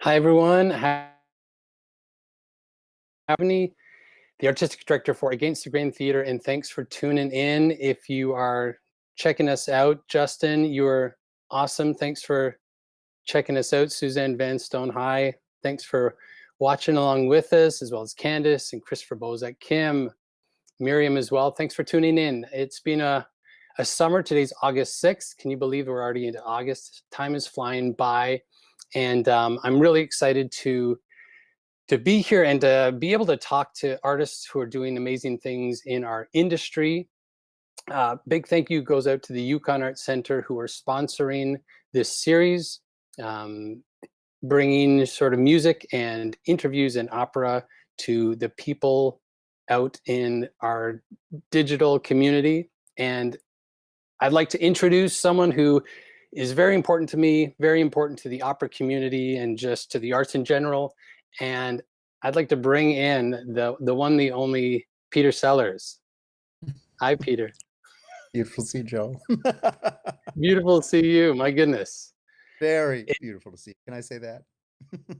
Hi, everyone. Ivany, the artistic director for Against the Grain Theater, and thanks for tuning in. If you are checking us out, Justin, you're awesome. Thanks for checking us out. Suzanne Van Stone, hi. Thanks for watching along with us, as well as Candace and Christopher Bozak, Kim, Miriam as well. Thanks for tuning in. It's been a summer. Today's August 6th. Can you believe we're already into August? Time is flying by. And I'm really excited to be here and to be able to talk to artists who are doing amazing things in our industry. Big thank you goes out to the Yukon Arts Center who are sponsoring this series, bringing sort of music and interviews and opera to the people out in our digital community. And I'd like to introduce someone who is very important to me, very important to the opera community and just to the arts in general. And I'd like to bring in the one, the only Peter Sellars. Hi, Peter. Beautiful to see you, Joe. Beautiful to see you. My goodness. Very beautiful to see you. Can I say that?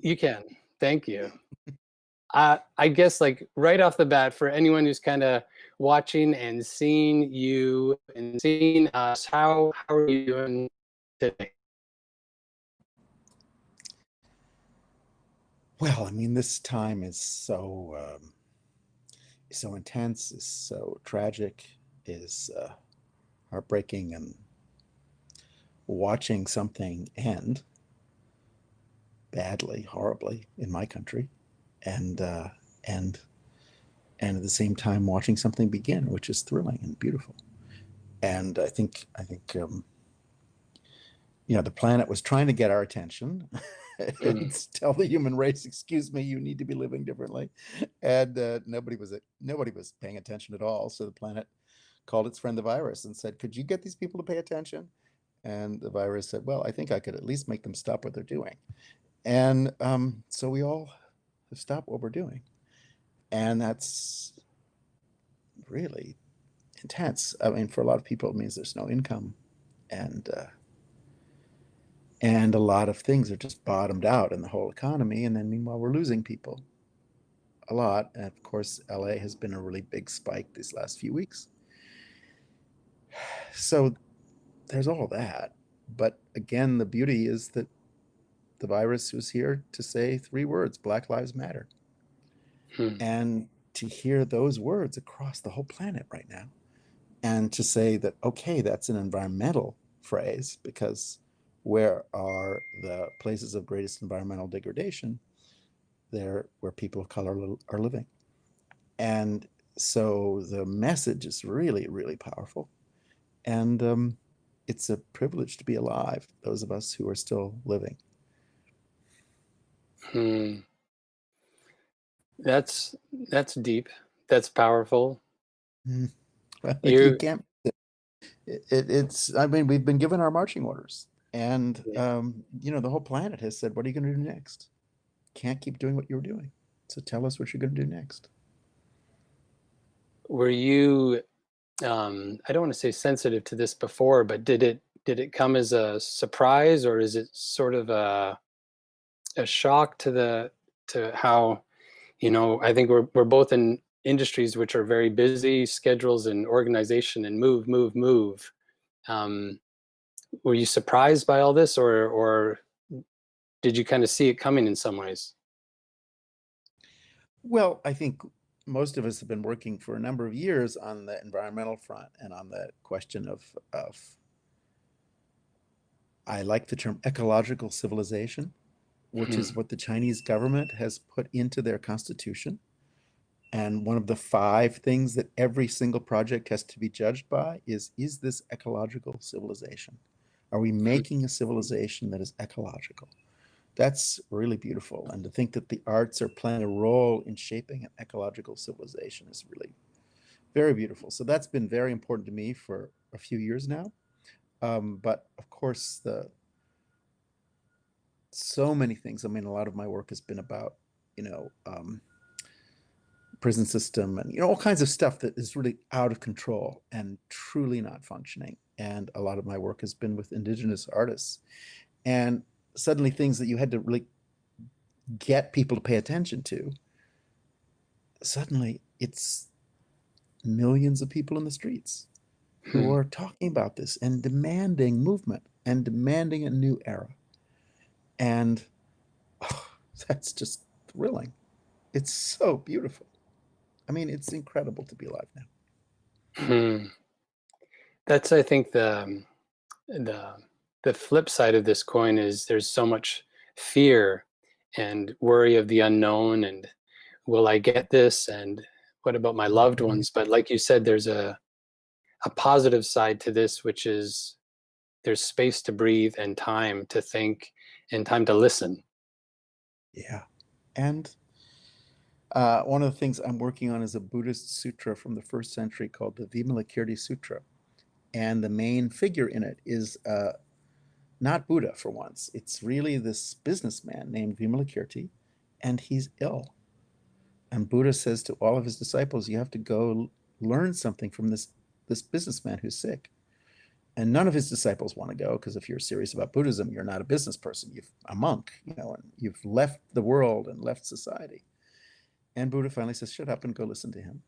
You can. Thank you. I guess like right off the bat, for anyone who's kind of watching and seeing you and seeing us, how are you doing today? Well, I mean, this time is so intense, is so tragic, is heartbreaking, and watching something end badly, horribly in my country, and and and at the same time watching something begin, which is thrilling and beautiful. And I think the planet was trying to get our attention Mm. and tell the human race, excuse me, you need to be living differently. And nobody was paying attention at all. So the planet called its friend the virus and said, could you get these people to pay attention? And the virus said, well, I think I could at least make them stop what they're doing. And so we all have stopped what we're doing. And that's really intense. I mean, for a lot of people, it means there's no income. And and a lot of things are just bottomed out in the whole economy. And then meanwhile, we're losing people a lot. And of course, LA has been a really big spike these last few weeks. So there's all that. But again, the beauty is that the virus was here to say three words: Black Lives Matter. Mm. And to hear those words across the whole planet right now, and to say that, okay, that's an environmental phrase, because where are the places of greatest environmental degradation? There where people of color are living. And so the message is really, really powerful. And it's a privilege to be alive, those of us who are still living. Mm. That's deep. That's powerful. Mm. Well, you You, can't. It's. I mean, we've been given our marching orders, and yeah. the whole planet has said, "What are you going to do next? Can't keep doing what you're doing. So tell us what you're going to do next." Were you, I don't want to say sensitive to this before, but did it come as a surprise, or is it sort of a shock to how, I think we're both in industries which are very busy, schedules and organization and move, move, move. Um, were you surprised by all this, or did you kind of see it coming in some ways? Well, I think most of us have been working for a number of years on the environmental front and on the question of I like the term ecological civilization, which Hmm. is what the Chinese government has put into their constitution. And one of the five things that every single project has to be judged by is this ecological civilization? Are we making a civilization that is ecological? That's really beautiful. And to think that the arts are playing a role in shaping an ecological civilization is really very beautiful. So that's been very important to me for a few years now. But of course, the so many things. I mean, a lot of my work has been about, you know, prison system and all kinds of stuff that is really out of control and truly not functioning. And a lot of my work has been with indigenous artists, and suddenly things that you had to really get people to pay attention to, suddenly it's millions of people in the streets who Hmm. are talking about this and demanding movement and demanding a new era. And oh, that's just thrilling. It's so beautiful. I mean, it's incredible to be alive now. Hmm. That's, I think, the the flip side of this coin is there's so much fear and worry of the unknown, and will I get this, and what about my loved ones? But like you said, there's a positive side to this, which is there's space to breathe and time to think and time to listen. Yeah. And one of the things I'm working on is a Buddhist sutra from the first century called the Vimalakirti Sutra. And the main figure in it is not Buddha for once. It's really this businessman named Vimalakirti, and he's ill. And Buddha says to all of his disciples, you have to go learn something from this businessman who's sick. And none of his disciples want to go because if you're serious about Buddhism, you're not a business person. You're a monk, and you've left the world and left society. And Buddha finally says, shut up and go listen to him.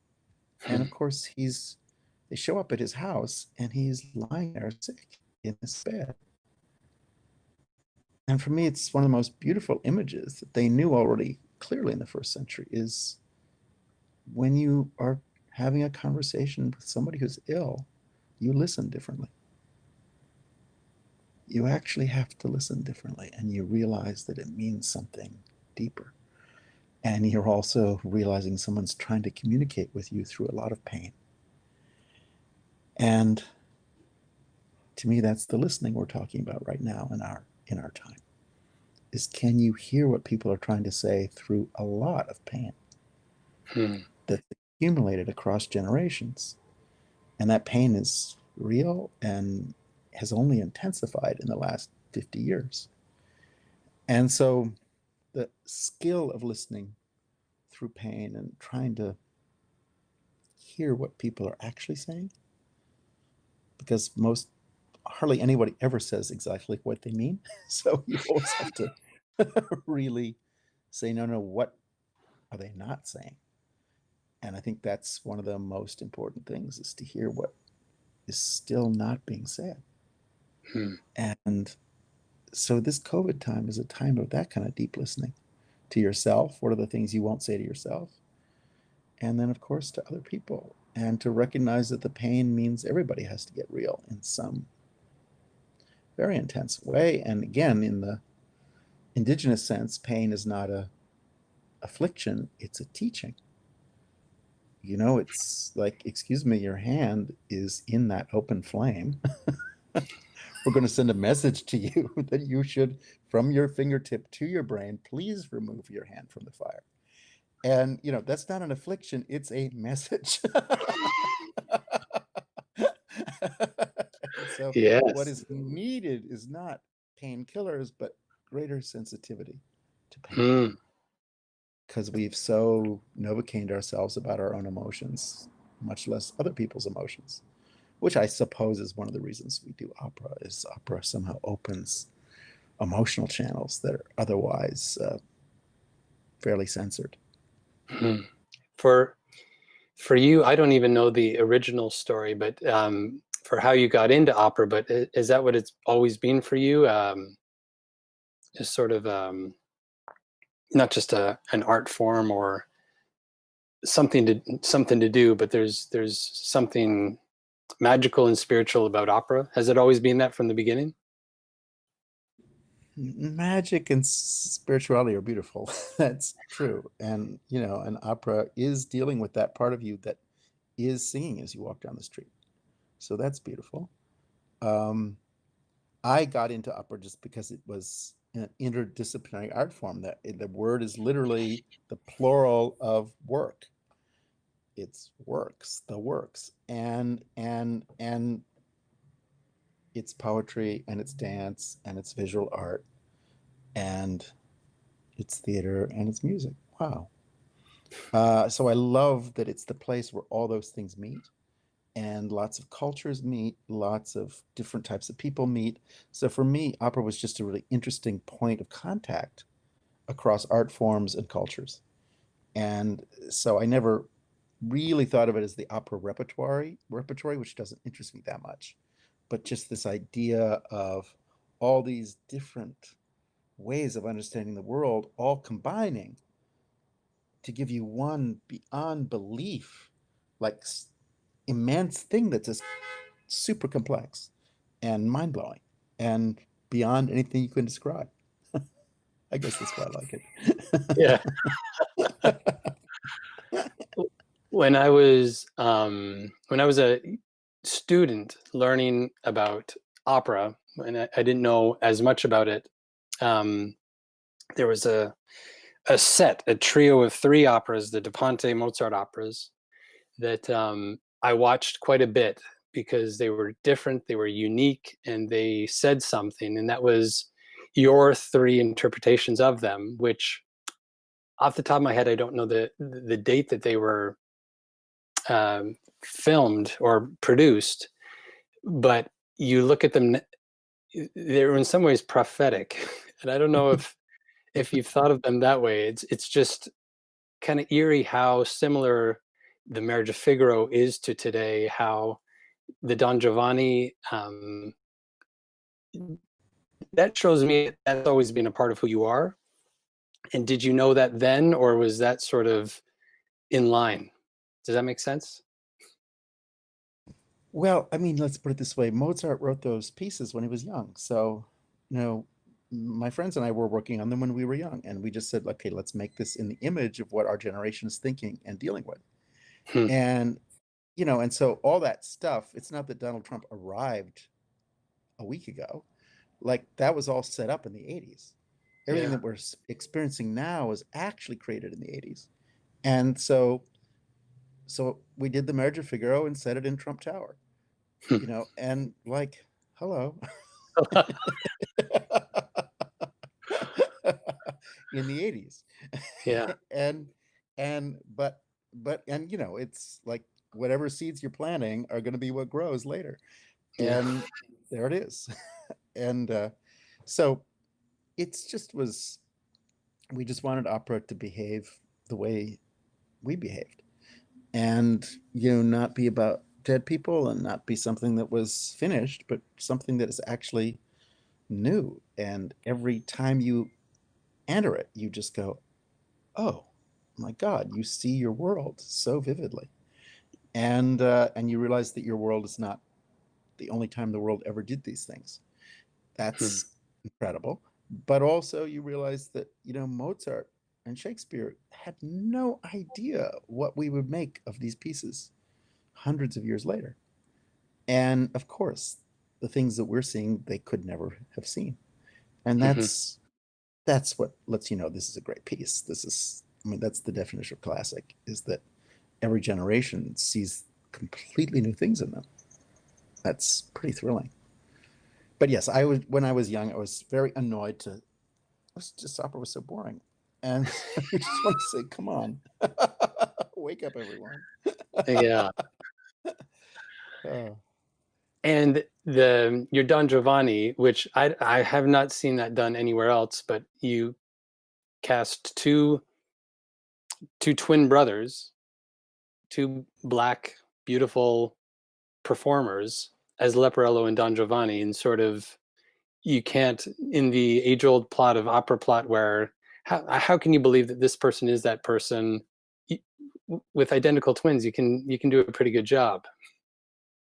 And of course, they show up at his house and he's lying there sick in his bed. And for me, it's one of the most beautiful images that they knew already clearly in the first century is when you are having a conversation with somebody who's ill, you listen differently. You actually have to listen differently, and you realize that it means something deeper. And you're also realizing someone's trying to communicate with you through a lot of pain. And to me, that's the listening we're talking about right now in our time. Is can you hear what people are trying to say through a lot of pain Hmm. that's accumulated across generations? And that pain is real and has only intensified in the last 50 years. And so the skill of listening through pain and trying to hear what people are actually saying, because hardly anybody ever says exactly what they mean. So you always have to really say, no, no, what are they not saying? And I think that's one of the most important things is to hear what is still not being said. Hmm. And so this COVID time is a time of that kind of deep listening to yourself. What are the things you won't say to yourself? And then, of course, to other people. And to recognize that the pain means everybody has to get real in some very intense way. And again, in the indigenous sense, pain is not a affliction, it's a teaching. It's like, excuse me, your hand is in that open flame. We're going to send a message to you that you should, from your fingertip to your brain, please remove your hand from the fire. And, that's not an affliction, it's a message. So, what Yes. is needed is not painkillers, but greater sensitivity to pain. Hmm. Because we've so novocained ourselves about our own emotions, much less other people's emotions, which I suppose is one of the reasons we do opera, is opera somehow opens emotional channels that are otherwise fairly censored. Hmm. For for you, I don't even know the original story, but for how you got into opera, but is that what it's always been for you? Just sort of not just an art form or something to do, but there's something magical and spiritual about opera. Has it always been that from the beginning? Magic and spirituality are beautiful. That's true. And, an opera is dealing with that part of you that is singing as you walk down the street. So that's beautiful. Um, I got into opera just because it was an interdisciplinary art form. That the word is literally the plural of work. It's works, the works, and it's poetry and it's dance and it's visual art and it's theater and it's music. Wow. So I love that it's the place where all those things meet and lots of cultures meet, lots of different types of people meet. So for me, opera was just a really interesting point of contact across art forms and cultures. And so I never really thought of it as the opera repertory, which doesn't interest me that much, but just this idea of all these different ways of understanding the world all combining to give you one beyond belief, like immense thing that's just super complex and mind blowing and beyond anything you can describe. I guess that's why I like Yeah. it. When I was a student learning about opera, and I didn't know as much about it, um, there was a trio of three operas, the Da Ponte Mozart operas, that I watched quite a bit because they were different, they were unique, and they said something. And that was your three interpretations of them, which off the top of my head, I don't know the date that they were filmed or produced, but you look at them, they're in some ways prophetic. And I don't know if you've thought of them that way. It's just kind of eerie how similar the Marriage of Figaro is to today, how the Don Giovanni, that shows me that's always been a part of who you are. And did you know that then, or was that sort of in line? Does that make sense? Well, I mean, let's put it this way. Mozart wrote those pieces when he was young. So, you know, my friends and I were working on them when we were young, and we just said, okay, let's make this in the image of what our generation is thinking and dealing with. Hmm. And, and so all that stuff, it's not that Donald Trump arrived a week ago. Like that was all set up in the 80s. Everything Yeah. that we're experiencing now was actually created in the 80s. And so we did the Marriage of Figaro and set it in Trump Tower, Hmm. and like, hello. In the 80s. Yeah. and but it's like whatever seeds you're planting are going to be what grows later. Yeah. And there it is. And so it's just was we just wanted opera to behave the way we behaved, and not be about dead people and not be something that was finished, but something that is actually new. And every time you enter it, you just go, oh my God, you see your world so vividly. And you realize that your world is not the only time the world ever did these things. Hmm. That's incredible. But also you realize that, Mozart and Shakespeare had no idea what we would make of these pieces hundreds of years later. And of course, the things that we're seeing, they could never have seen. And Hmm. that's what lets you know this is a great piece. That's the definition of classic, is that every generation sees completely new things in them. That's pretty thrilling. But yes, when I was young, I was very annoyed to, opera was so boring. And I just want to say, come on, wake up, everyone. Yeah. Uh, And your Don Giovanni, which I have not seen that done anywhere else, but you cast two twin brothers, two black beautiful performers as Leporello and Don Giovanni, and sort of you can't, in the age-old plot of opera plot where how can you believe that this person is that person? With identical twins, you can do a pretty good job.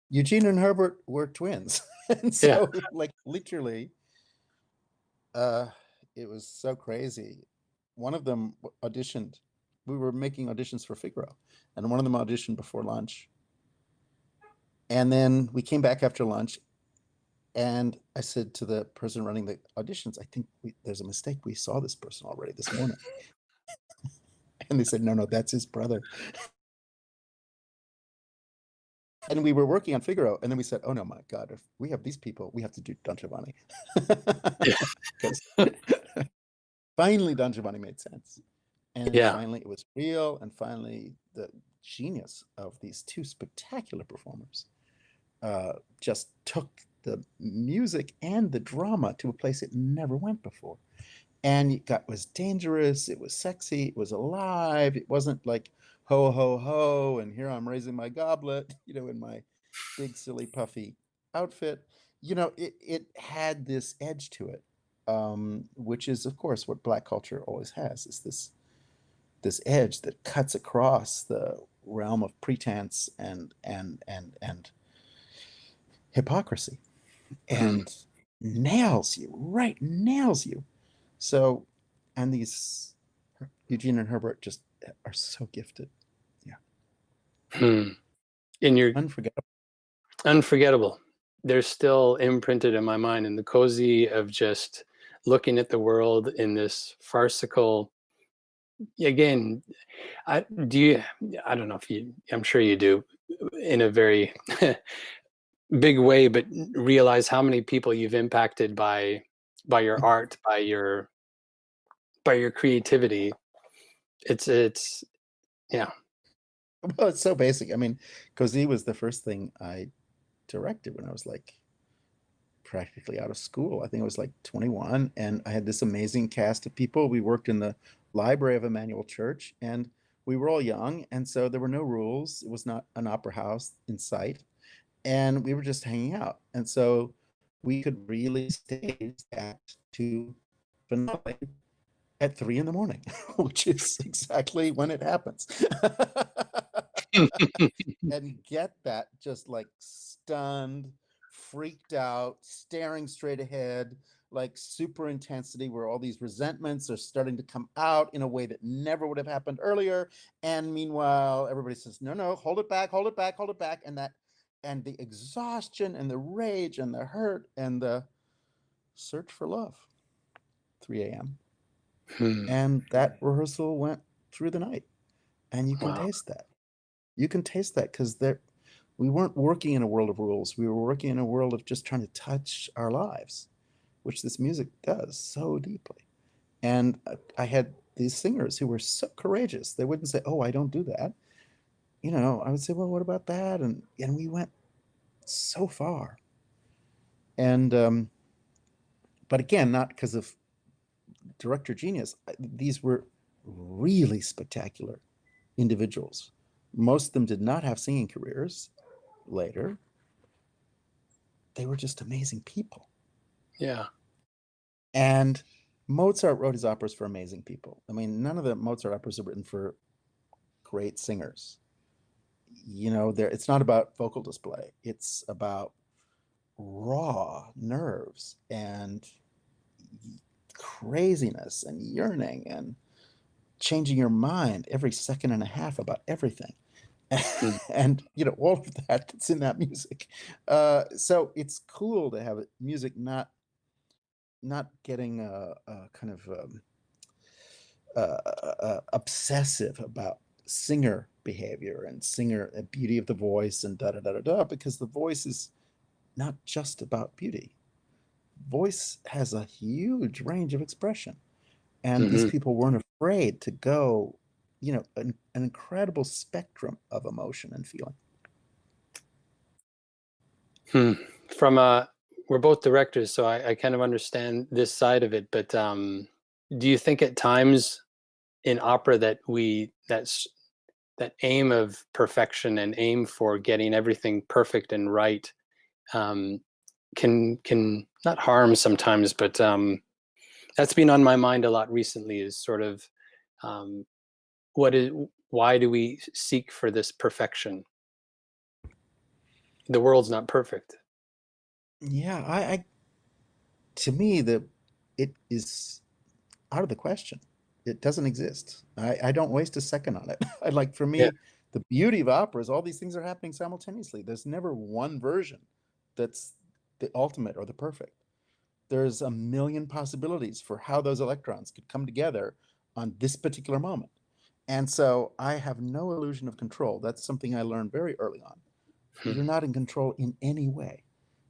Eugene and Herbert were twins. And Yeah. so, like, literally, uh, it was so crazy. One of them auditioned. We were making auditions for Figaro, and one of them auditioned before lunch. And then we came back after lunch, and I said to the person running the auditions, I think there's a mistake. We saw this person already this morning. And they said, no, no, that's his brother. And we were working on Figaro, and then we said, oh no, my God, if we have these people, we have to do Don Giovanni. Because finally Don Giovanni made sense. And Yeah. finally it was real, and finally the genius of these two spectacular performers just took the music and the drama to a place it never went before. And it was dangerous, it was sexy, it was alive. It wasn't like ho ho ho, and here I'm raising my goblet, in my big silly puffy outfit. It had this edge to it, which is of course what Black culture always has, is this edge that cuts across the realm of pretense and hypocrisy, Mhm. and nails you. So, and these Eugene and Herbert just are so gifted. Yeah. Hmm. And you're Unforgettable. unforgettable. They're still imprinted in my mind, in the cozy of just looking at the world in this farcical. Again, I do you. I don't know if you. I'm sure you do, in a very big way, but realize how many people you've impacted by your art, by your creativity. It's yeah. Well, it's so basic. I mean, Cozy was the first thing I directed when I was like practically out of school. I think I was like 21, and I had this amazing cast of people. We worked in the library of Emmanuel Church, and we were all young, and so there were no rules. It was not an opera house in sight, and we were just hanging out. And so we could really stage Act Two finale at 3 in the morning, which is exactly when it happens. And get that just like stunned, freaked out, staring straight ahead, like super intensity, where all these resentments are starting to come out in a way that never would have happened earlier. And meanwhile, everybody says, no, no, hold it back, hold it back, hold it back. And the exhaustion and the rage and the hurt and the search for love, 3 a.m. Hmm. And that rehearsal went through the night. And you can Wow. taste that. You can taste that because we weren't working in a world of rules. We were working in a world of just trying to touch our lives, which this music does so deeply. And I had these singers who were so courageous. They wouldn't say, "Oh, I don't do that." I would say, "Well, what about that?" And we went so far. And but again, not because of director genius. These were really spectacular individuals. Most of them did not have singing careers later. They were just amazing people. Yeah. And Mozart wrote his operas for amazing people. I mean, none of the Mozart operas are written for great singers. It's not about vocal display. It's about raw nerves and craziness and yearning and changing your mind every second and a half about everything. Hmm. And all of that's in that music. So it's cool to have music not getting a kind of obsessive about singer behavior and singer beauty of the voice and da da da da da, because the voice is not just about beauty. Voice has a huge range of expression, and these Hmm. people weren't afraid to go, an incredible spectrum of emotion and feeling. Hmm. From we're both directors, so I kind of understand this side of it. But do you think at times in opera that that aim of perfection and aim for getting everything perfect and right, um, can not harm sometimes, but that's been on my mind a lot recently. Is sort of um, what is why do we seek for this perfection? The world's not perfect. Yeah, I to me, it is out of the question. It doesn't exist. I don't waste a second on it. I like, for Yeah. me, the beauty of opera is all these things are happening simultaneously. There's never one version that's the ultimate or the perfect. There's a million possibilities for how those electrons could come together on this particular moment. And so I have no illusion of control. That's something I learned very early on. Hmm. You're not in control in any way,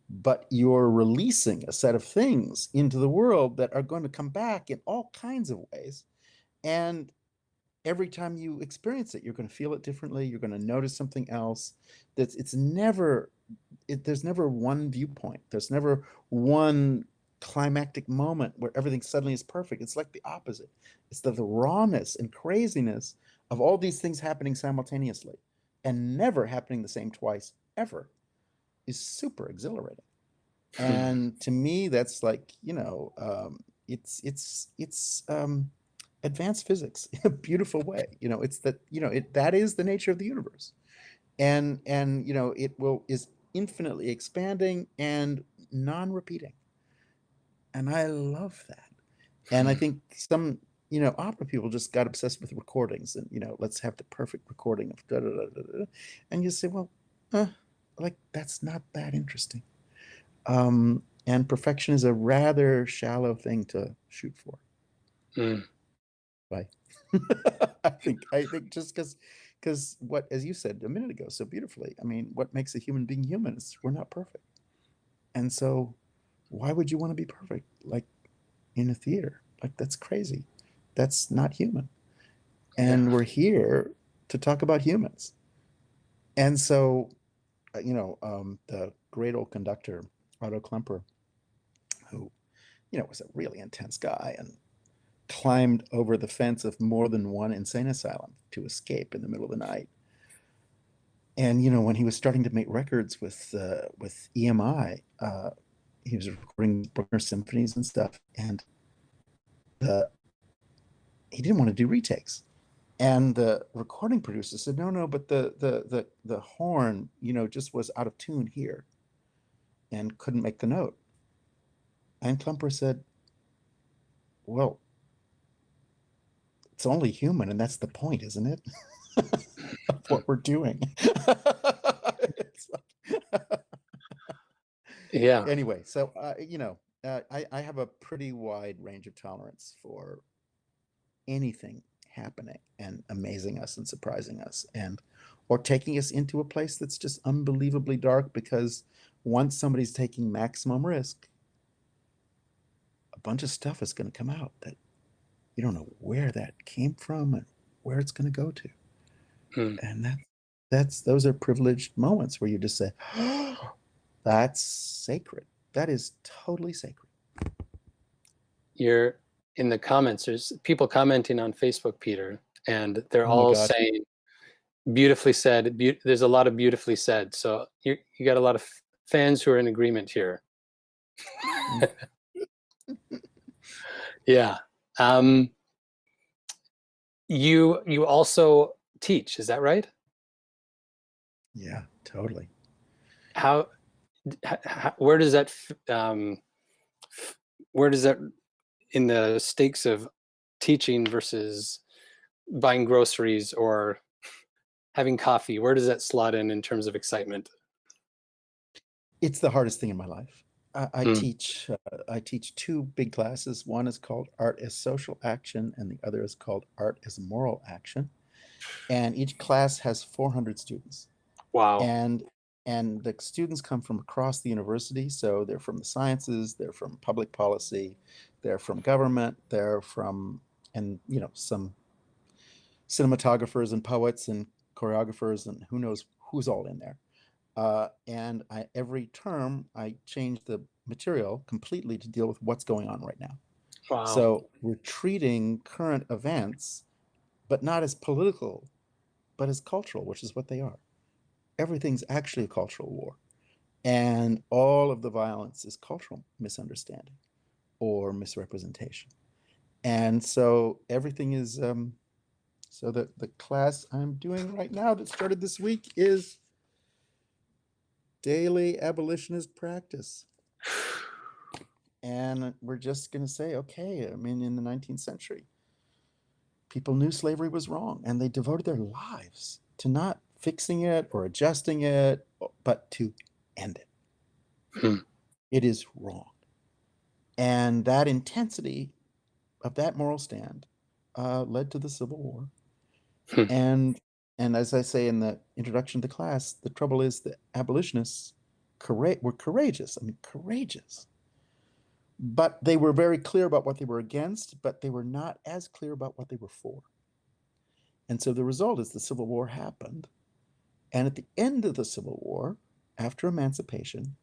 but you're releasing a set of things into the world that are going to come back in all kinds of ways. And every time you experience it, you're going to feel it differently. You're going to notice something else. There's never one viewpoint. There's never one climactic moment where everything suddenly is perfect. It's like the opposite. It's the rawness and craziness of all these things happening simultaneously and never happening the same twice ever is super exhilarating. And to me, that's like, it's advanced physics in a beautiful way. It's that, that is the nature of the universe. And is infinitely expanding and non-repeating. And I love that. And I think some, opera people just got obsessed with recordings and, let's have the perfect recording of da da da da da. And you say, well, like that's not that interesting. And perfection is a rather shallow thing to shoot for. Mm. Right. I think just because what, as you said a minute ago so beautifully, I mean, what makes a human being human is we're not perfect. And so why would you want to be perfect? Like in a theater, like that's crazy. That's not human. Yeah. And we're here to talk about humans. And so, the great old conductor, Otto Klemper, who, was a really intense guy and climbed over the fence of more than one insane asylum to escape in the middle of the night. And when he was starting to make records with EMI, he was recording Bruckner symphonies and stuff, and he didn't want to do retakes. And the recording producer said, "No, no, but the horn, just was out of tune here, and couldn't make the note." And Klemper said, "Well, it's only human, and that's the point, isn't it?" Of what we're doing. It's like, Yeah. anyway, so I have a pretty wide range of tolerance for anything happening and amazing us and surprising us, and or taking us into a place that's just unbelievably dark, because once somebody's taking maximum risk, a bunch of stuff is going to come out that you don't know where that came from and where it's going to go to. Mm. And that's those are privileged moments where you just say, oh, that's sacred. That is totally sacred. You're in the comments. There's people commenting on Facebook, Peter, and they're Oh my all God. saying beautifully said. There's a lot of beautifully said. So you got a lot of fans who are in agreement here. Yeah. Um, you also teach, is that right? Yeah, totally. How, where does that where does that in the stakes of teaching versus buying groceries or having coffee, where does that slot in terms of excitement? It's the hardest thing in my life. I Mm. teach I teach two big classes. One is called Art as Social Action, and the other is called Art as Moral Action. And each class has 400 students. Wow. And the students come from across the university, so they're from the sciences, they're from public policy, they're from government, they're from, and some cinematographers and poets and choreographers and who knows who's all in there. And every term I change the material completely to deal with what's going on right now. Wow. So we're treating current events, but not as political, but as cultural, which is what they are. Everything's actually a cultural war. And all of the violence is cultural misunderstanding or misrepresentation. And so everything is, so the class I'm doing right now that started this week is daily abolitionist practice. And we're just going to say, okay, I mean, in the 19th century, people knew slavery was wrong and they devoted their lives to not fixing it or adjusting it, but to end it. Hmm. It is wrong. And that intensity of that moral stand led to the Civil War. Hmm. And as I say in the introduction to the class, the trouble is that abolitionists were courageous. I mean, courageous. But they were very clear about what they were against, but they were not as clear about what they were for. And so the result is the Civil War happened. And at the end of the Civil War, after emancipation,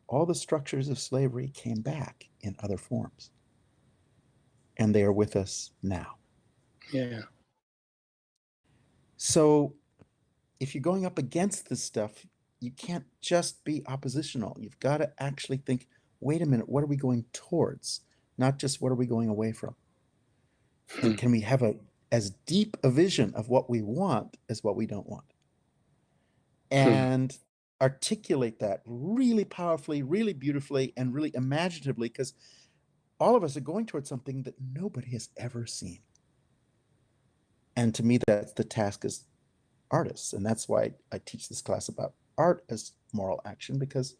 all the structures of slavery came back in other forms. And they are with us now. Yeah. So if you're going up against this stuff, you can't just be oppositional. You've got to actually think, wait a minute, what are we going towards? Not just what are we going away from? And can we have as deep a vision of what we want as what we don't want? And articulate that really powerfully, really beautifully, and really imaginatively, because all of us are going towards something that nobody has ever seen. And to me, that's the task as artists. And that's why I teach this class about art as moral action, because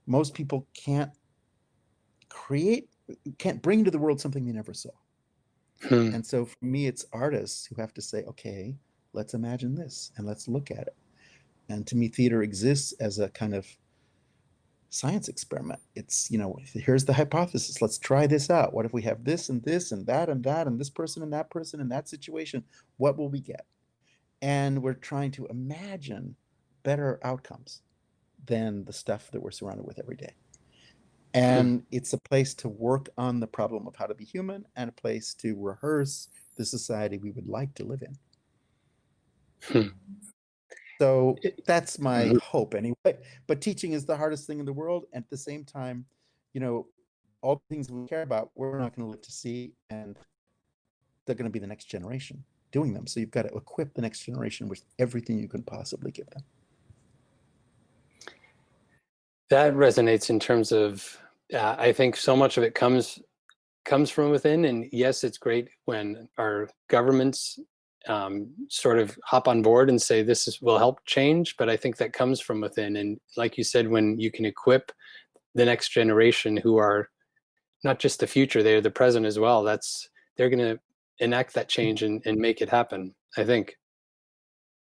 most people can't bring to the world something they never saw. And so for me, it's artists who have to say, okay, let's imagine this and let's look at it. And to me, theater exists as a kind of science experiment. It's, here's the hypothesis. Let's try this out. What if we have this and this and that and that and this person and that situation? What will we get? And we're trying to imagine better outcomes than the stuff that we're surrounded with every day. And it's a place to work on the problem of how to be human and a place to rehearse the society we would like to live in. So that's my hope anyway. But teaching is the hardest thing in the world. And at the same time, all the things we care about, we're not going to live to see, and they're going to be the next generation doing them. So you've got to equip the next generation with everything you can possibly give them. That resonates in terms of, I think so much of it comes from within. And yes, it's great when our governments sort of hop on board and say will help change, but I think that comes from within. And like you said, when you can equip the next generation, who are not just the future, they're the present as well, they're going to enact that change and make it happen, I think.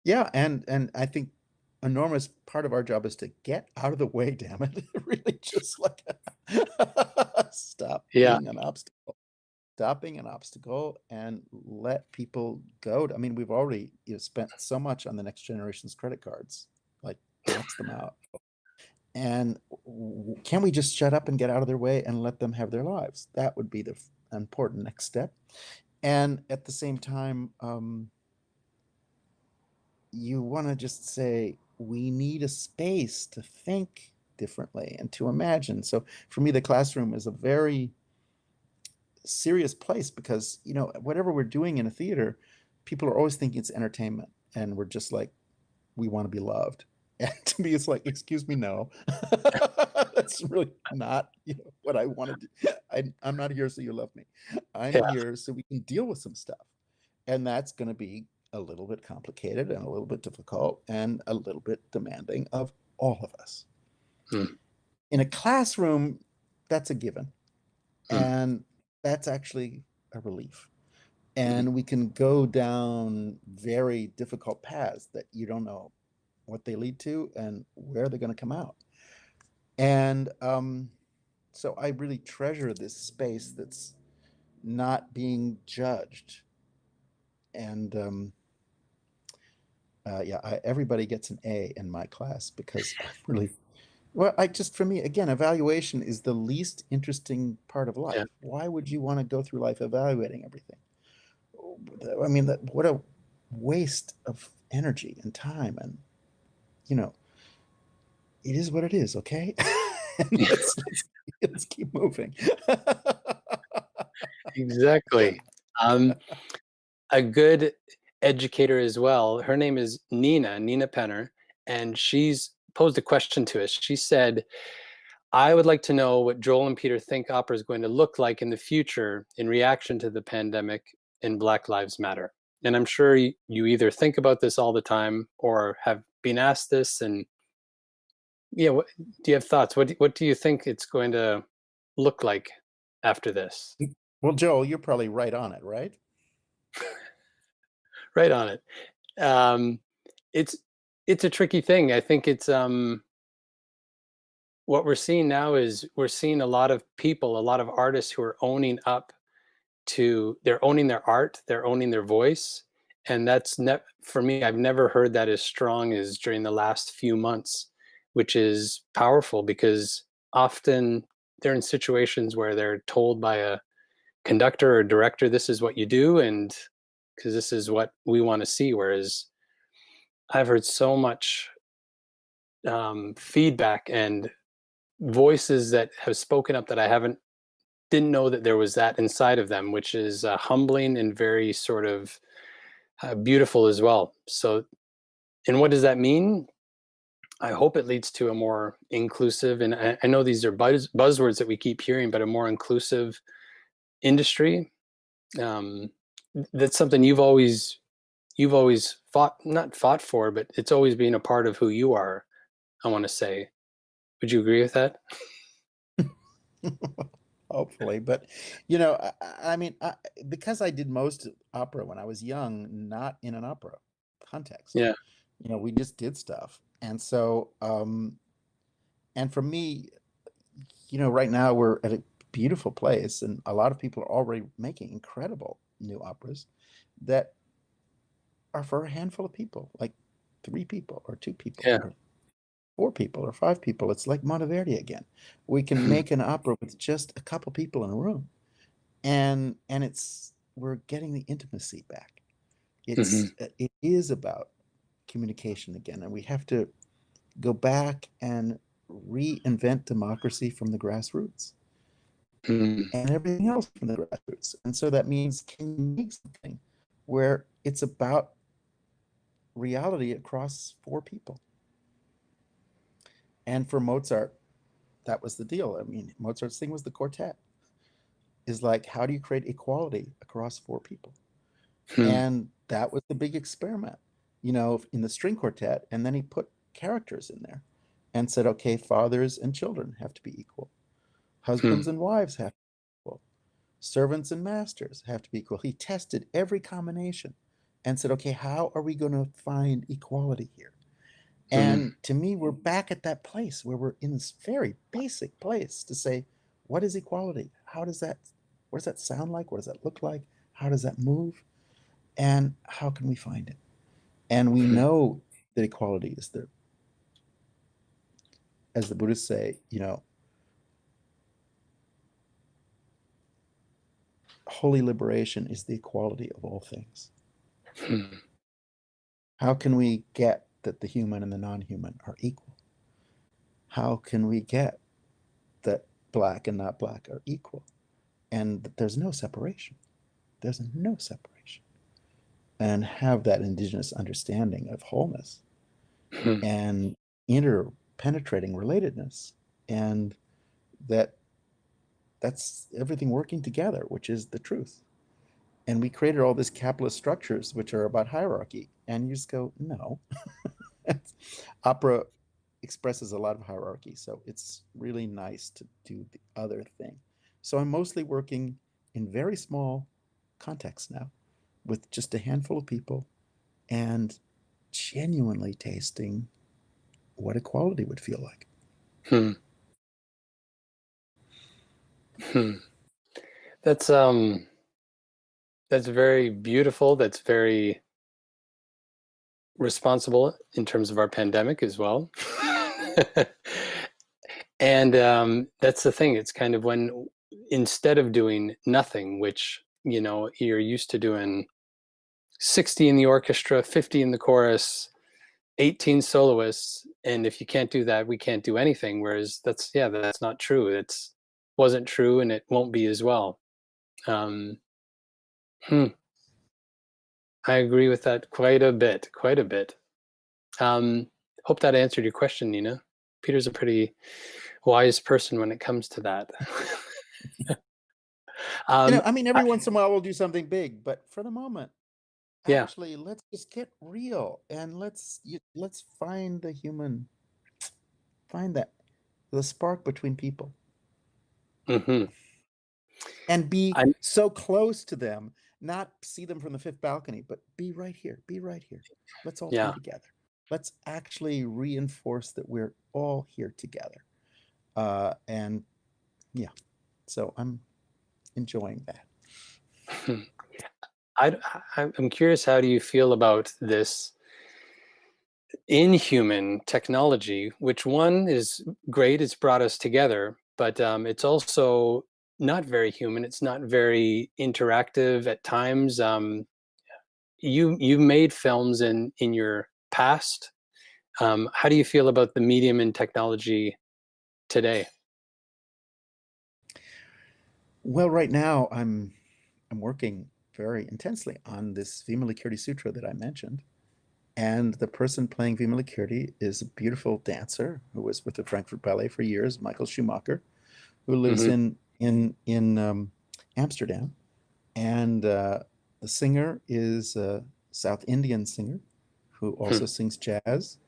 Yeah, and I think enormous part of our job is to get out of the way, damn it. Really just like stop being an obstacle. Stop being an obstacle and let people go. I mean, we've already spent so much on the next generation's credit cards, like max them out. And can we just shut up and get out of their way and let them have their lives? That would be the important next step. And at the same time, you want to just say, we need a space to think differently and to imagine. So for me, the classroom is a very serious place because, whatever we're doing in a theater, people are always thinking it's entertainment. And we're just like, we want to be loved. And to me, it's like, excuse me, no. That's really not what I want to do. I'm not here so you love me. I'm here so we can deal with some stuff. And that's going to be a little bit complicated and a little bit difficult and a little bit demanding of all of us. In a classroom, that's a given. And that's actually a relief. And we can go down very difficult paths that you don't know what they lead to and where they're going to come out. And so I really treasure this space that's not being judged. And everybody gets an A in my class because I'm really, for me, again, evaluation is the least interesting part of life. Why would you want to go through life evaluating everything? I mean, what a waste of energy and time. And, it is what it is, okay? Let's keep moving. Exactly. A good educator as well, her name is Nina Penner, and she's posed a question to us. She said, I would like to know what Joel and Peter think opera is going to look like in the future in reaction to the pandemic and Black Lives Matter. And I'm sure you either think about this all the time or have been asked this. And do you have thoughts? What do you think it's going to look like after this? Well, Joel, you're probably right on it, right? Right on it. It's a tricky thing. I think it's what we're seeing now is we're seeing a lot of people, a lot of artists who are owning up they're owning their art, they're owning their voice. And that's for me, I've never heard that as strong as during the last few months, which is powerful because often they're in situations where they're told by a conductor or director, this is what you do, and because this is what we want to see. Whereas I've heard so much feedback and voices that have spoken up that I haven't didn't know that there was that inside of them, which is humbling and very sort of beautiful as well. So, and what does that mean? I hope it leads to a more inclusive, and I know these are buzzwords that we keep hearing, but a more inclusive industry. Um, that's something you've always fought, not fought for, but it's always been a part of who you are. I want to say, would you agree with that? Hopefully, but you know, I mean, because I did most opera when I was young, not in an opera context. Yeah. You know, we just did stuff, and so, and for me, you know, right now we're at a beautiful place, and a lot of people are already making incredible new operas that are for a handful of people, like 3 people or 2 people Yeah. or 4 people or 5 people. It's like Monteverdi again. We can make an opera with just a couple people in a room, and it's we're getting the intimacy back. Hmm. It is about communication again, and we have to go back and reinvent democracy from the grassroots Hmm. and everything else from the grassroots. And so that means, can you make something where it's about reality across 4 people? And for Mozart, that was the deal. I mean, Mozart's thing was the quartet. Is like, how do you create equality across 4 people? Hmm. And that was the big experiment, you know, in the string quartet. And then he put characters in there and said, okay, fathers and children have to be equal. Hmm. Husbands and wives have to be equal. Servants and masters have to be equal. He tested every combination and said, okay, how are we going to find equality here? Hmm. And to me, we're back at that place where we're in this very basic place to say, what is equality? What does that sound like? What does that look like? How does that move? And how can we find it? And we Hmm. know that equality is as the Buddhists say, you know, holy liberation is the equality of all things. Hmm. How can we get that the human and the non-human are equal? How can we get that black and not black are equal? And that there's no separation. There's no separation. And have that indigenous understanding of wholeness Hmm. and interpenetrating relatedness, and that's everything working together, which is the truth. And we created all these capitalist structures which are about hierarchy, and you just go, no. Opera expresses a lot of hierarchy, so it's really nice to do the other thing. So I'm mostly working in very small contexts now with just a handful of people and genuinely tasting what equality would feel like. Hmm. Hmm. That's that's very beautiful. That's very responsible in terms of our pandemic as well. And that's the thing. It's kind of when instead of doing nothing, which you're used to doing 60 in the orchestra, 50 in the chorus, 18 soloists, and if you can't do that, we can't do anything. Whereas that's not true. It's wasn't true, and it won't be as well. Um, hmm, I agree with that quite a bit, quite a bit. Um, Hope that answered your question, Nina. Peter's a pretty wise person when it comes to that. You know, um, I mean, I, every once in a while we'll do something big, but for the moment, yeah. actually, let's just get real and let's find the human, find that the spark between people, Hmm. and be I so close to them, not see them from the fifth balcony, but be right here, be right here. Let's all be Yeah. together. Let's actually reinforce that we're all here together. And yeah, so I'm enjoying that. I'm curious. How do you feel about this? inhuman technology, which one is great, it's brought us together, but it's also not very human. It's not very interactive at times. You've made films in your past. How do you feel about the medium and technology today? Well, right now I'm working very intensely on this Vimalakirti Sutra that I mentioned. And the person playing Vimalakirti is a beautiful dancer who was with the Frankfurt Ballet for years, Michael Schumacher, who lives Hmm. in Amsterdam. And the singer is a South Indian singer who also sings jazz,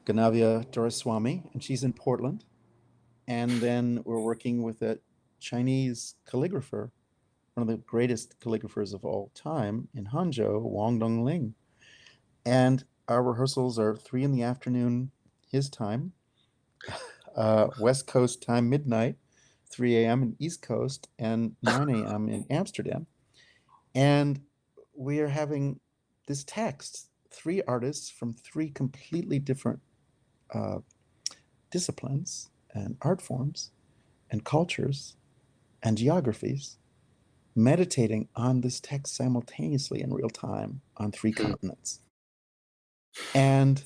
Ganavia Doraiswamy, and she's in Portland. And then we're working with a Chinese calligrapher, one of the greatest calligraphers of all time in Hangzhou, Wang Dongling. And our rehearsals are 3 in the afternoon his time, West Coast time midnight, 3 a.m. in East Coast, and 9 a.m. in Amsterdam. And we are having this text, three artists from three completely different uh, disciplines and art forms and cultures and geographies meditating on this text simultaneously in real time on three continents. And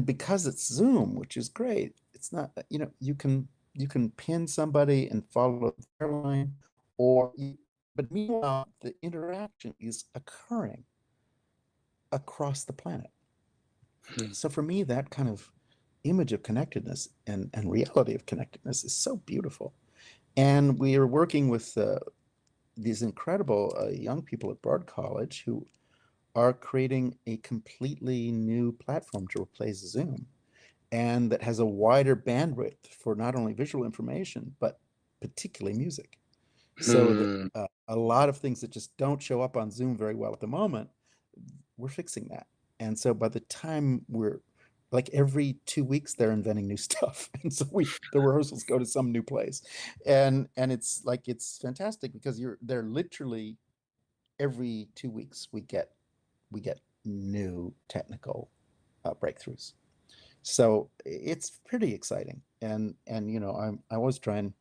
because it's Zoom, which is great, it's not, you can pin somebody and follow their line, but meanwhile, the interaction is occurring across the planet. So for me, that kind of image of connectedness and reality of connectedness is so beautiful. And we are working with these incredible young people at Bard College who are creating a completely new platform to replace Zoom, and that has a wider bandwidth for not only visual information, but particularly music. So that Hmm. a lot of things that just don't show up on Zoom very well at the moment, we're fixing that. And so by the time we're like every 2 weeks, they're inventing new stuff. And so the rehearsals go to some new place. And it's like, it's fantastic because they're literally every 2 weeks we get new technical breakthroughs. So it's pretty exciting. And I always try and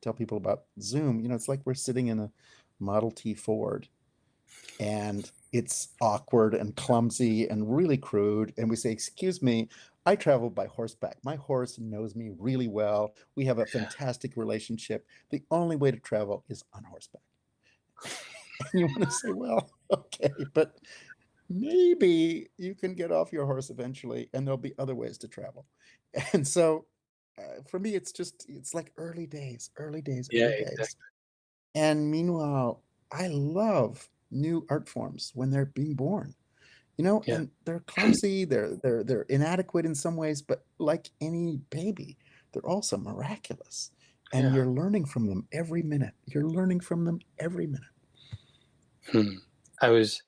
tell people about Zoom. It's like we're sitting in a Model T Ford, and it's awkward and clumsy and really crude. And we say, "Excuse me, I travel by horseback. My horse knows me really well. We have a fantastic relationship. The only way to travel is on horseback." And you want to say, "Well, okay, but maybe you can get off your horse eventually, and there'll be other ways to travel." And so for me, it's like early days, early days, Yeah, early days. exactly. And meanwhile, I love new art forms when they're being born, Yeah, and they're clumsy, they're inadequate in some ways, but like any baby, they're also miraculous. And yeah. you're learning from them every minute. You're learning from them every minute. Hmm. I was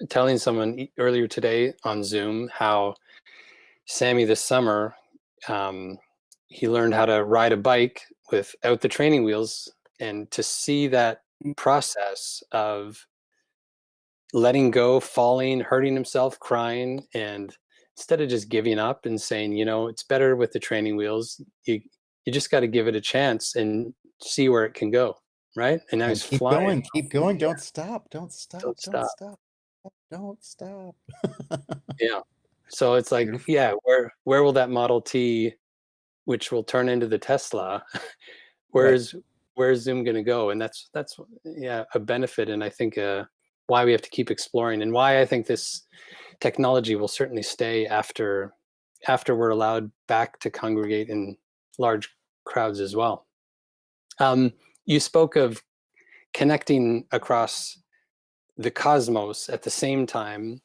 telling someone earlier today on Zoom how Sammy this summer, um, he learned how to ride a bike without the training wheels, and to see that process of letting go, falling, hurting himself, crying, and instead of just giving up and saying, it's better with the training wheels, you just got to give it a chance and see where it can go, right? And now And he's flying. keep going, Yeah, don't stop, don't stop, don't don't stop. stop, don't stop. Yeah. So it's like, Beautiful. yeah, where will that Model T, which will turn into the Tesla, Right. where's where's Zoom going to go? And that's yeah, a benefit, and I think why we have to keep exploring, and why I think this technology will certainly stay after we're allowed back to congregate in large crowds as well. Um, you spoke of connecting across the cosmos at the same time,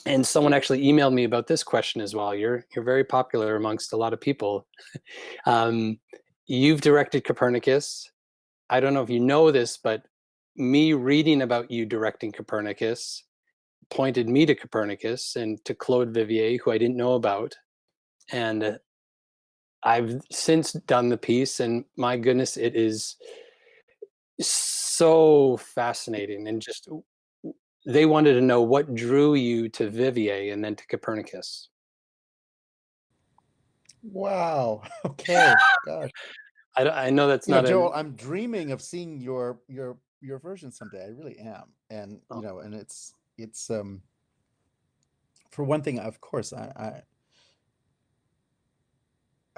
and someone actually emailed me about this question as well. You're very popular amongst a lot of people. Um, you've directed Copernicus. I don't know if you know this, but me reading about you directing Copernicus pointed me to Copernicus and to Claude Vivier, who I didn't know about. And I've since done the piece, and my goodness, it is so fascinating and just they wanted to know what drew you to Vivier and then to Copernicus. Wow. Okay. Gosh. I know that's You know, not Joel, an I'm dreaming of seeing your version someday. I really am. And oh, and it's for one thing, of course, I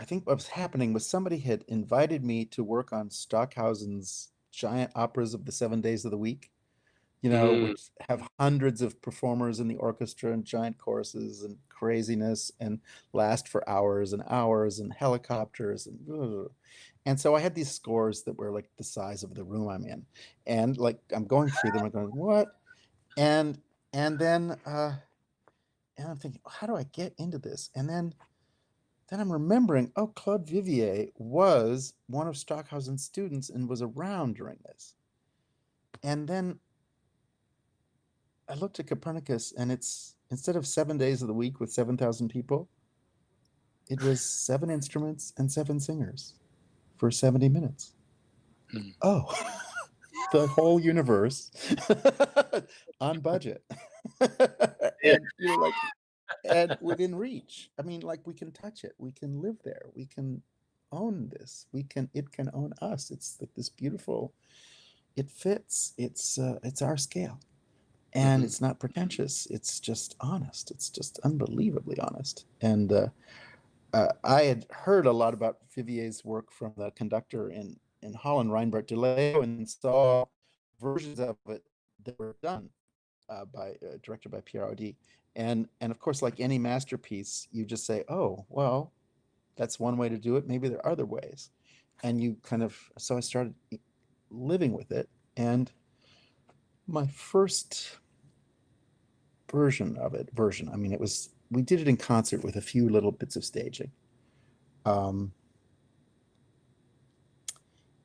think what was happening was somebody had invited me to work on Stockhausen's giant operas of the 7 days of the week, mm, which have hundreds of performers in the orchestra and giant choruses and craziness and last for hours and hours and helicopters and ugh. And so I had these scores that were like the size of the room I'm in. And like I'm going through them, I'm going, what? And and then and I'm thinking, how do I get into this? And then I'm remembering, oh, Claude Vivier was one of Stockhausen's students and was around during this. And then I looked at Copernicus, and it's instead of 7 days of the week with 7,000 people, it was seven instruments and seven singers for 70 minutes. mm, Oh, the whole universe on budget. yeah, And, like, and within reach. I mean, like, we can touch it, we can live there, we can own this, it can own us. It's like this beautiful, it fits, it's our scale. And mhm, it's not pretentious. It's just honest. It's just unbelievably honest. And I had heard a lot about Vivier's work from the conductor in Holland, Reinbert de Leo, and saw versions of it that were done by directed by Pierre Audi. And of course, like any masterpiece, you just say, "Oh, well, that's one way to do it. Maybe there are other ways." And you kind of so I started living with it. And my first version. I mean, we did it in concert with a few little bits of staging. Um,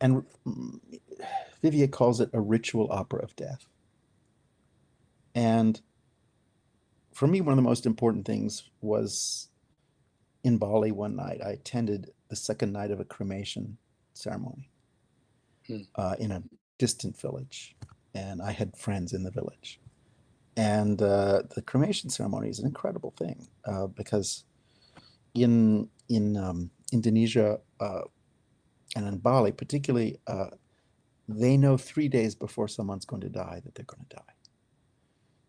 and Vivier calls it a ritual opera of death. And for me, one of the most important things was in Bali one night. I attended the second night of a cremation ceremony mm, in a distant village, and I had friends in the village. And the cremation ceremony is an incredible thing because in Indonesia and in Bali, particularly, they know 3 days before someone's going to die that they're going to die.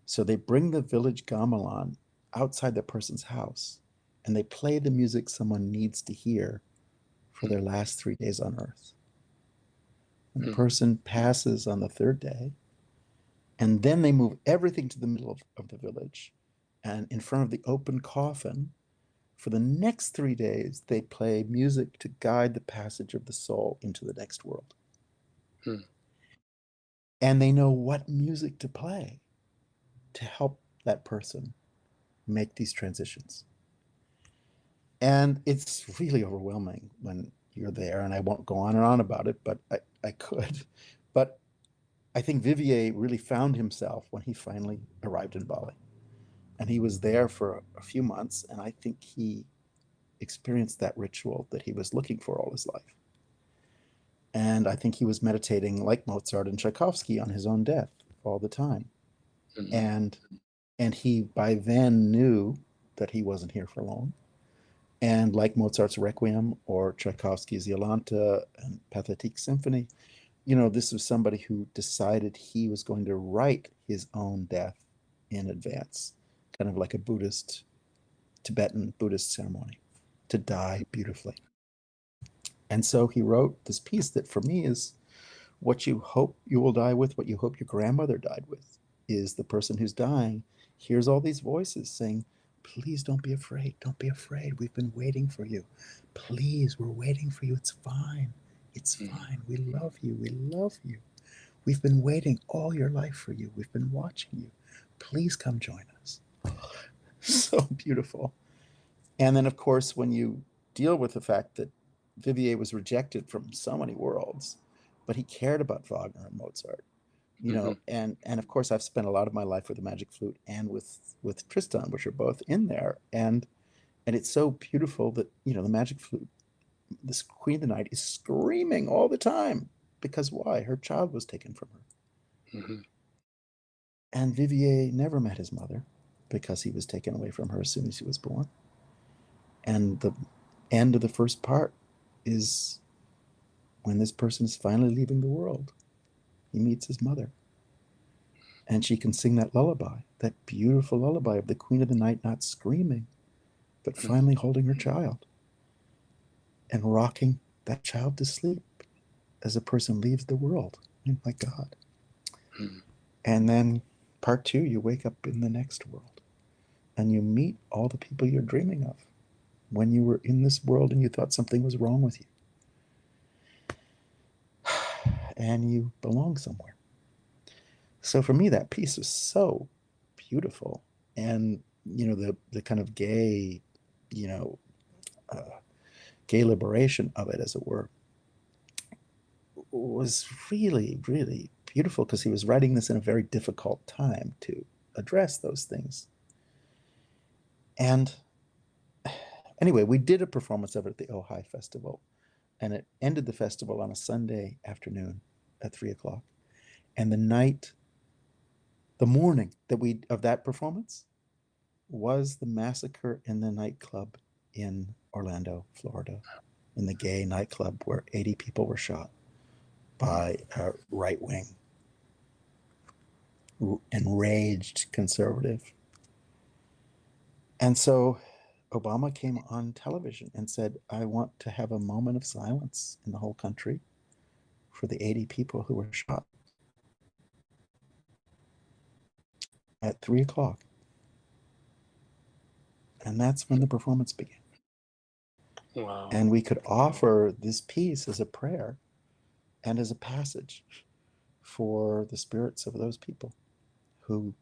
So they bring the village gamelan outside the person's house and they play the music someone needs to hear for mm, their last 3 days on earth. And the mm, person passes on the third day, and then they move everything to the middle of the village. And in front of the open coffin, for the next 3 days, they play music to guide the passage of the soul into the next world. mm. And they know what music to play to help that person make these transitions. And it's really overwhelming when you're there. And I won't go on and on about it, but I could. But I think Vivier really found himself when he finally arrived in Bali. And he was there for a few months. And I think he experienced that ritual that he was looking for all his life. And I think he was meditating like Mozart and Tchaikovsky on his own death all the time. Mhm. And and he by then knew that he wasn't here for long. And like Mozart's Requiem or Tchaikovsky's Yolanta and Pathetique Symphony, this was somebody who decided he was going to write his own death in advance, kind of like a Tibetan Buddhist ceremony, to die beautifully. And so he wrote this piece that for me is what you hope you will die with, what you hope your grandmother died with, is the person who's dying hears all these voices saying, please don't be afraid. Don't be afraid. We've been waiting for you. Please, we're waiting for you. It's fine. It's Mhm. fine. We love you. We love you. We've been waiting all your life for you. We've been watching you. Please come join us. So beautiful. And then, of course, when you deal with the fact that Vivier was rejected from so many worlds, but he cared about Wagner and Mozart, Mhm. and of course, I've spent a lot of my life with the Magic Flute and with Tristan, which are both in there, and it's so beautiful that the Magic Flute, this Queen of the Night, is screaming all the time because why? Her child was taken from her, Mhm. And Vivier never met his mother because he was taken away from her as soon as he was born. And the end of the first part is when this person is finally leaving the world. He meets his mother. And she can sing that lullaby, that beautiful lullaby of the Queen of the Night not screaming, but finally holding her child and rocking that child to sleep as a person leaves the world. Oh my God. And then part two, you wake up in the next world and you meet all the people you're dreaming of when you were in this world and you thought something was wrong with you. And you belong somewhere. So for me, that piece was so beautiful. And, the kind of gay, you know, gay liberation of it, as it were, was really, really beautiful because he was writing this in a very difficult time to address those things. And anyway, we did a performance of it at the Ojai Festival, and it ended the festival on a Sunday afternoon at 3 o'clock. And the morning of that performance was the massacre in the nightclub in Orlando, Florida, in the gay nightclub where 80 people were shot by a right-wing, enraged conservative. And so Obama came on television and said, I want to have a moment of silence in the whole country for the 80 people who were shot at 3 o'clock. And that's when the performance began. Wow. And we could offer this piece as a prayer and as a passage for the spirits of those people who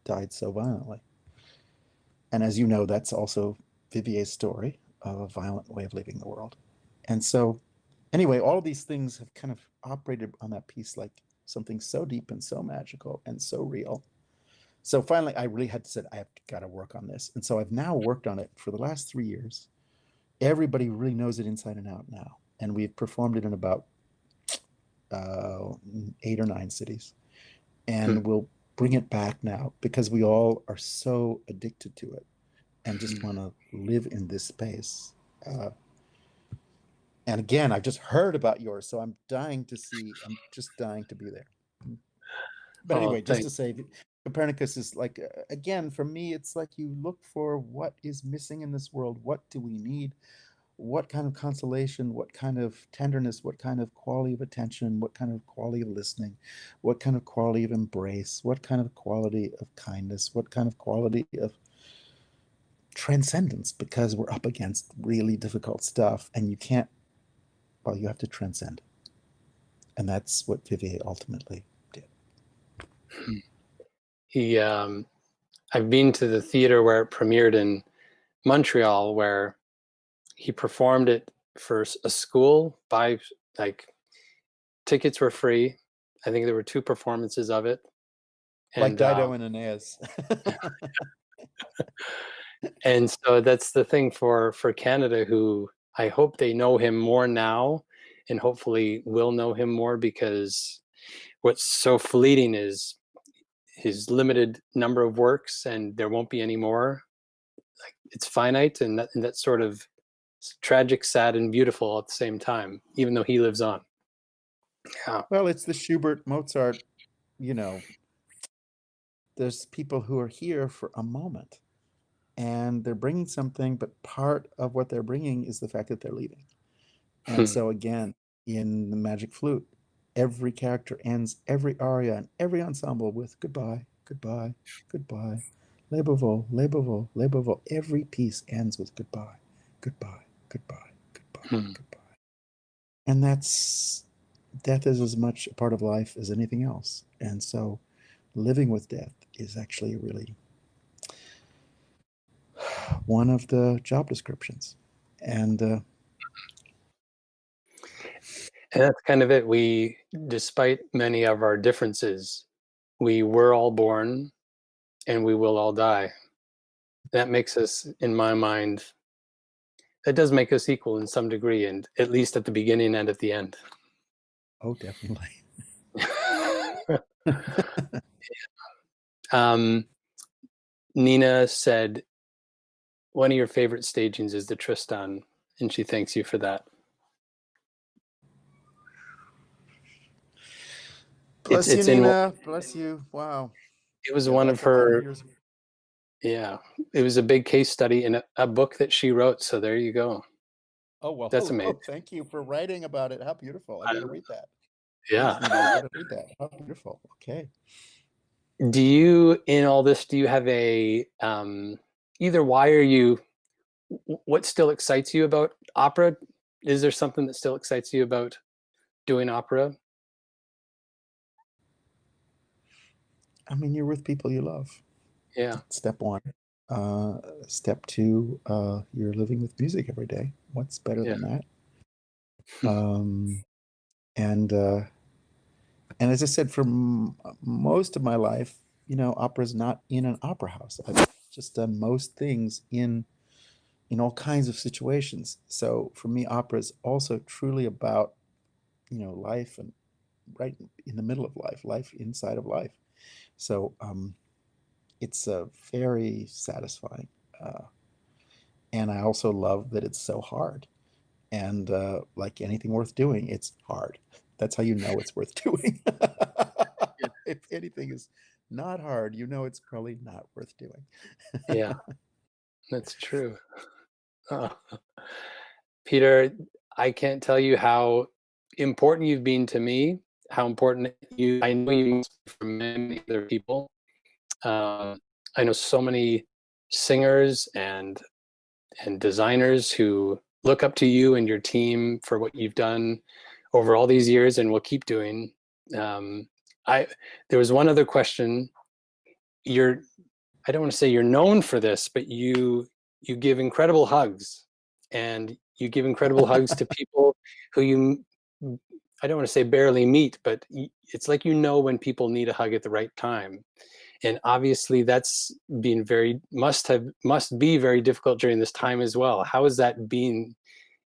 died so violently. And as you know, that's also Vivier's story of a violent way of leaving the world. And so, anyway, all of these things have kind of operated on that piece like something so deep and so magical and so real. So finally, I really had to say, I have got to work on this. And so I've now worked on it for the last 3 years. Everybody really knows it inside and out now. And we've performed it in about 8 or 9 cities. And we'll bring it back now because we all are so addicted to it and just want to live in this space. And again, I've just heard about yours, so I'm just dying to be there. But anyway, just to say, Copernicus is like, again, for me, it's like you look for what is missing in this world. What do we need? What kind of consolation, what kind of tenderness, what kind of quality of attention, what kind of quality of listening, what kind of quality of embrace, what kind of quality of kindness, what kind of quality of transcendence, because we're up against really difficult stuff and you have to transcend. And that's what Vivier ultimately did. I've been to the theater where it premiered in Montreal, where he performed it for a school. Tickets were free. I think there were 2 performances of it. Like Dido and Aeneas. And so that's the thing for Canada, who I hope they know him more now and hopefully will know him more, because what's so fleeting is his limited number of works, and there won't be any more. Like, it's finite, and that's sort of tragic, sad, and beautiful at the same time, even though he lives on. Yeah. Well, it's the Schubert, Mozart, there's people who are here for a moment and they're bringing something, but part of what they're bringing is the fact that they're leaving. And so again, in the Magic Flute, every character ends every aria and every ensemble with goodbye, goodbye, goodbye, le beau, le beau, le beau. Every piece ends with goodbye, goodbye, goodbye, goodbye, goodbye. And death is as much a part of life as anything else. And so living with death is actually really one of the job descriptions. And that's kind of it. Despite many of our differences, we were all born and we will all die. That makes us, in my mind, that does make us equal in some degree, and at least at the beginning and at the end. Oh, definitely. Um, Nina said one of your favorite stagings is the Tristan, and she thanks you for that. Bless you, It's in Nina. Bless you. Wow. it was Yeah, one of that's a lot of her, years. yeah, it was a big case study in a book that she wrote. So there you go. Oh, well, That's hello. amazing. Thank you for writing about it. How beautiful. I got to read that. Yeah. Thanks, Nina. I got to read that. How beautiful. Okay. Do you, in all this, do you have a, either why are you, what still excites you about opera? Is there something that still excites you about doing opera? I mean, you're with people you love. Yeah. Step one. Uh, Step two, you're living with music every day. What's better Yeah. than that? Um, and and as I said, for most of my life, opera is not in an opera house. I've just done most things in all kinds of situations. So for me, opera is also truly about life and right in the middle of life, life inside of life. So it's very satisfying, uh, and I also love that it's so hard. And like anything worth doing, it's hard. That's how you know it's worth doing. Yeah. If anything is not hard, it's probably not worth doing. Yeah, that's true. Oh. Peter, I can't tell you how important you've been to me, how important you, I know you must be for many other people. I know so many singers and designers who look up to you and your team for what you've done over all these years and will keep doing. Um, I There was one other question. You're I don't want to say you're known for this, but you give incredible hugs, and you give incredible hugs to people who you, I don't want to say barely meet, but it's like when people need a hug at the right time. And obviously that's been must be very difficult during this time as well. How has that been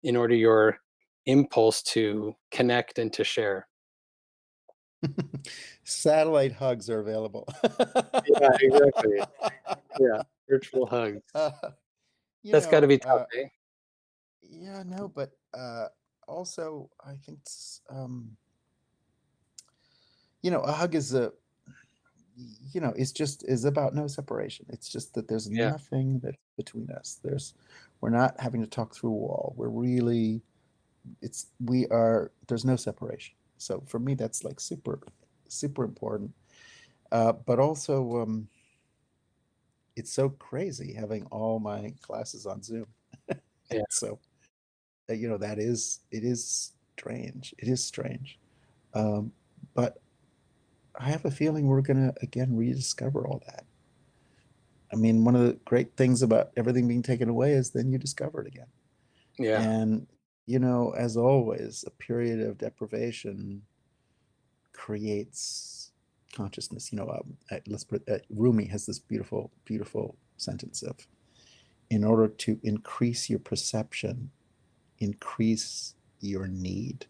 in order your impulse to connect and to share? Satellite hugs are available. Yeah, exactly. Yeah, virtual hugs. uh, That's got to be tough, eh? yeah, no, but also I think a hug it's just is about no separation. It's just that there's Yeah, nothing that's between us. We're not having to talk through a wall. We're really, there's no separation. So for me, that's like super, super important. But also, it's so crazy having all my classes on Zoom. yeah, So, it is strange. It is strange. Um, but I have a feeling we're going to again rediscover all that. I mean, one of the great things about everything being taken away is then you discover it again. yeah, And, as always, a period of deprivation creates consciousness. Let's put Rumi has this beautiful, beautiful sentence of, in order to increase your perception, increase your need.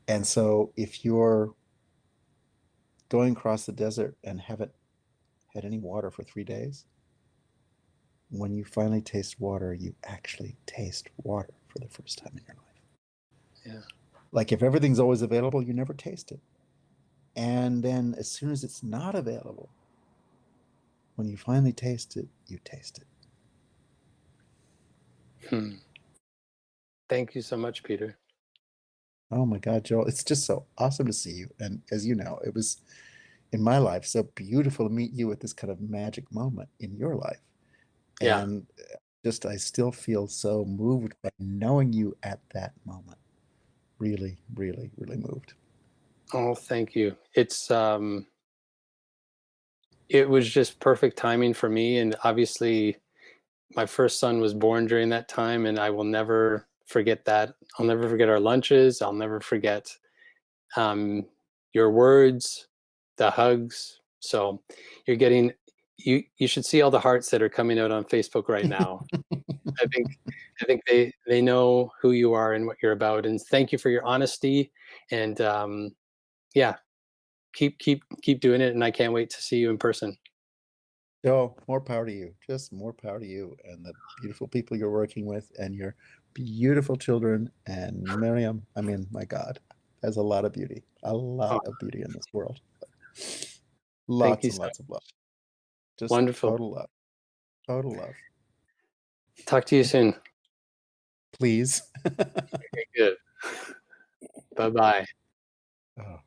And so if you're going across the desert and haven't had any water for 3 days, when you finally taste water, you actually taste water for the first time in your life. yeah. Like if everything's always available, you never taste it. And then as soon as it's not available, when you finally taste it, you taste it. Hmm. Thank you so much, Peter. Oh my God, Joel, it's just so awesome to see you. And as you know, it was in my life so beautiful to meet you at this kind of magic moment in your life. Yeah. And just, I still feel so moved by knowing you at that moment. Really, really, really moved. Oh, thank you. It was just perfect timing for me, and obviously my first son was born during that time, and I will never forget that. I'll never forget our lunches. I'll never forget um, your words, the hugs. So you're getting you should see all the hearts that are coming out on Facebook right now. I think they know who you are and what you're about. And thank you for your honesty. And yeah, keep doing it, and I can't wait to see you in person. Oh, more power to you. Just more power to you and the beautiful people you're working with and your beautiful children. And Miriam, I mean, my God, there's a lot of beauty, a Oh, lot of beauty in this world. thank Lots you and so lots of love. Just Wonderful. total love. Total love. Talk to you soon. Please. Okay, good. Bye bye. Oh.